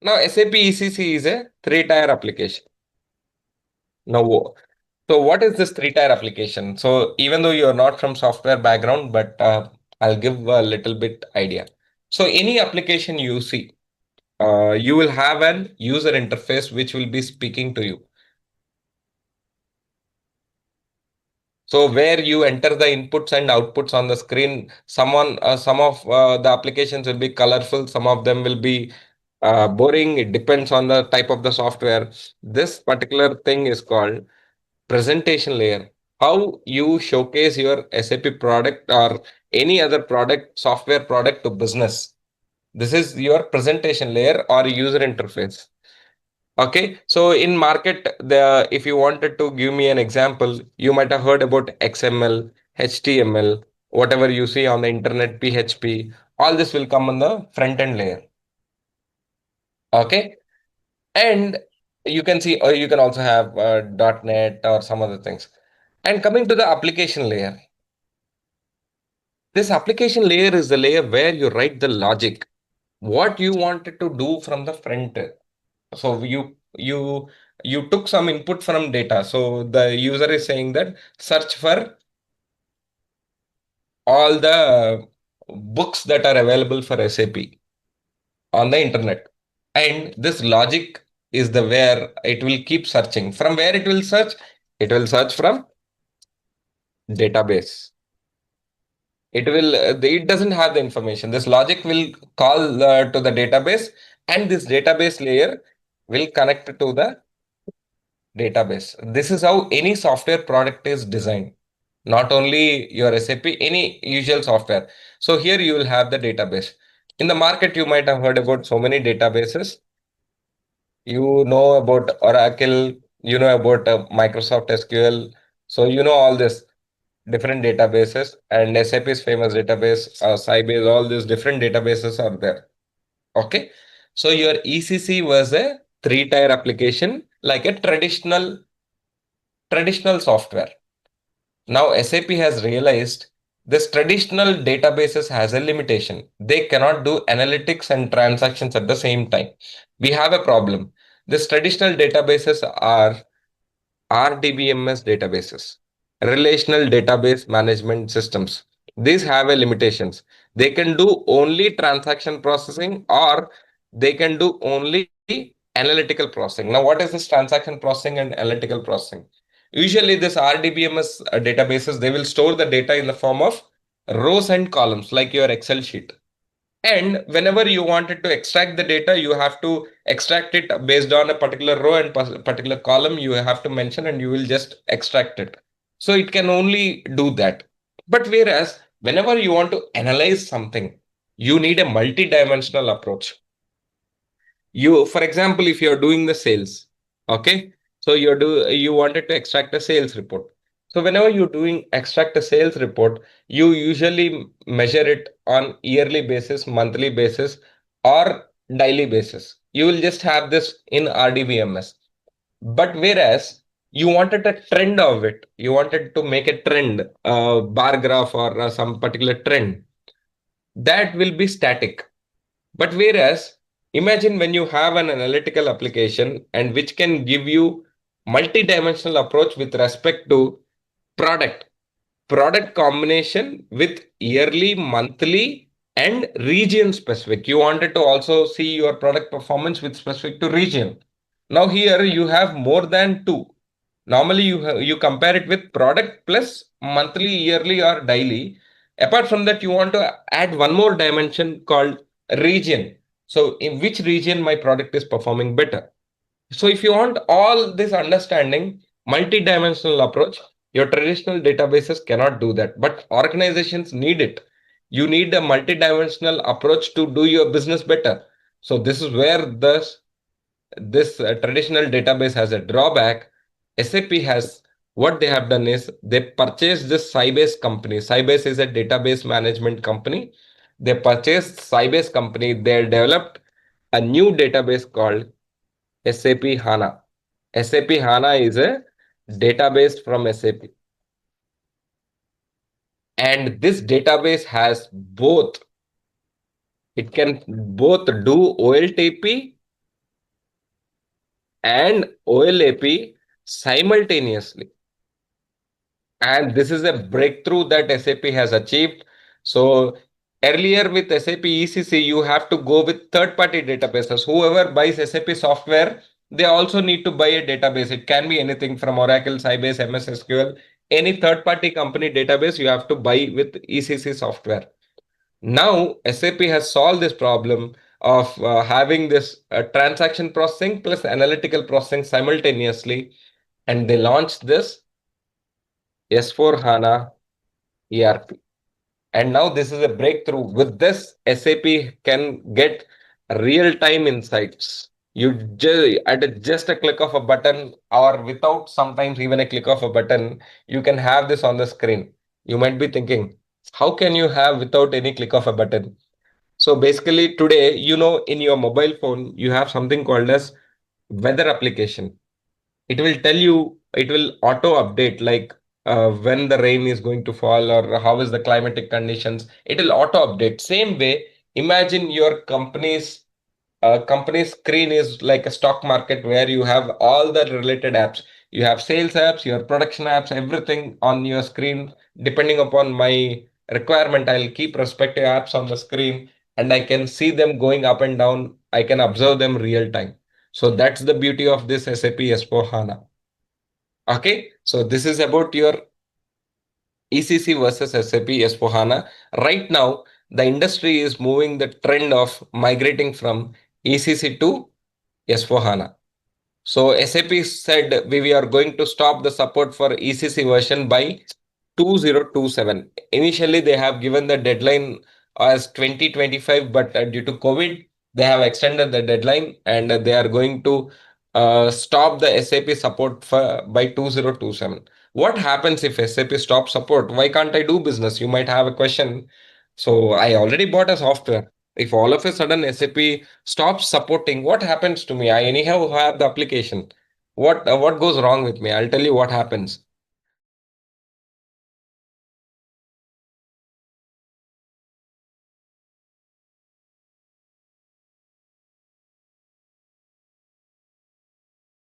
Now SAP ECC is a three-tier application. Now, so what is this three-tier application? So even though you're not from software background, but I'll give a little bit idea. So any application you see, you will have an user interface which will be speaking to you. So where you enter the inputs and outputs on the screen, some of the applications will be colorful, some of them will be boring. It depends on the type of the software. This particular thing is called presentation layer. How you showcase your SAP product or any other product, software product to business. This is your presentation layer or user interface. Okay, so in market, the if you wanted to give me an example, you might have heard about XML, HTML, whatever you see on the internet, PHP, all this will come on the front end layer. Okay, and you can see, or you can also have .NET or some other things. And coming to the application layer, this application layer is the layer where you write the logic, what you wanted to do from the front. So you took some input from data. So the user is saying that search for all the books that are available for SAP on the internet. And this logic is the where it will keep searching. From where it will search? It will search from database. It doesn't have the information. This logic will call to the database, and this database layer will connect to the database. This is how any software product is designed. Not only your SAP, any usual software. So here you will have the database. In the market, you might have heard about so many databases. You know about Oracle, you know about Microsoft SQL. So you know all this different databases, and SAP's famous database, Sybase, all these different databases are there. Okay. So your ECC was a three-tier application like a traditional software. Now SAP has realized this traditional databases has a limitation. They cannot do analytics and transactions at the same time. We have a problem. These traditional databases are RDBMS databases, relational database management systems. These have a limitations. They can do only transaction processing or they can do only analytical processing. Now, what is this transaction processing and analytical processing? Usually, this RDBMS databases, they will store the data in the form of rows and columns like your Excel sheet. And whenever you wanted to extract the data, you have to extract it based on a particular row and particular column you have to mention, and you will just extract it. So it can only do that. But whereas whenever you want to analyze something, you need a multi-dimensional approach. You, for example, if you're doing the sales, okay, so you wanted to extract a sales report. So whenever you're doing extract a sales report, you usually measure it on yearly basis, monthly basis, or daily basis. You will just have this in RDBMS. But whereas you wanted a trend of it, you wanted to make a trend, bar graph or some particular trend, that will be static. But whereas, imagine when you have an analytical application and which can give you multi-dimensional approach with respect to product, product combination with yearly, monthly, and region specific. You wanted to also see your product performance with specific to region. Now here you have more than two. Normally you compare it with product plus monthly, yearly, or daily. Apart from that, you want to add one more dimension called region. So in which region my product is performing better. So if you want all this understanding, multi-dimensional approach, your traditional databases cannot do that, but organizations need it. You need a multi-dimensional approach to do your business better. So this is where this traditional database has a drawback. SAP has what they have done is they purchased this Sybase company. Sybase is a database management company. They purchased Sybase company. They developed a new database called SAP HANA. SAP HANA is a database from SAP. And this database has both, it can both do OLTP and OLAP simultaneously. And this is a breakthrough that SAP has achieved. So earlier with SAP ECC, you have to go with third-party databases. Whoever buys SAP software, they also need to buy a database. It can be anything from Oracle, Sybase, MS SQL, any third-party company database you have to buy with ECC software. Now SAP has solved this problem of having this transaction processing plus analytical processing simultaneously, and they launched this S4 HANA ERP. And now this is a breakthrough. With this, SAP can get real-time insights. You just a click of a button, or without sometimes even a click of a button, you can have this on the screen. You might be thinking, how can you have without any click of a button? So basically, today, in your mobile phone, you have something called as weather application. It will tell you, it will auto update like when the rain is going to fall or how is the climatic conditions. It will auto update. Same way, imagine your company's screen is like a stock market where you have all the related apps. You have sales apps, your production apps, everything on your screen. Depending upon my requirement, I'll keep respective apps on the screen and I can see them going up and down. I can observe them real time. So that's the beauty of this SAP S4 HANA. Okay, so this is about your ECC versus SAP S4 HANA. Right now, the industry is moving the trend of migrating from ECC to S4 HANA. So SAP said we are going to stop the support for ECC version by 2027. Initially, they have given the deadline as 2025, but due to COVID, they have extended the deadline and they are going to stop the SAP support for by 2027. What happens if SAP stops support? Why can't I do business? You might have a question. So I already bought a software. If all of a sudden SAP stops supporting, what happens to me? I anyhow have the application. What goes wrong with me? I'll tell you what happens.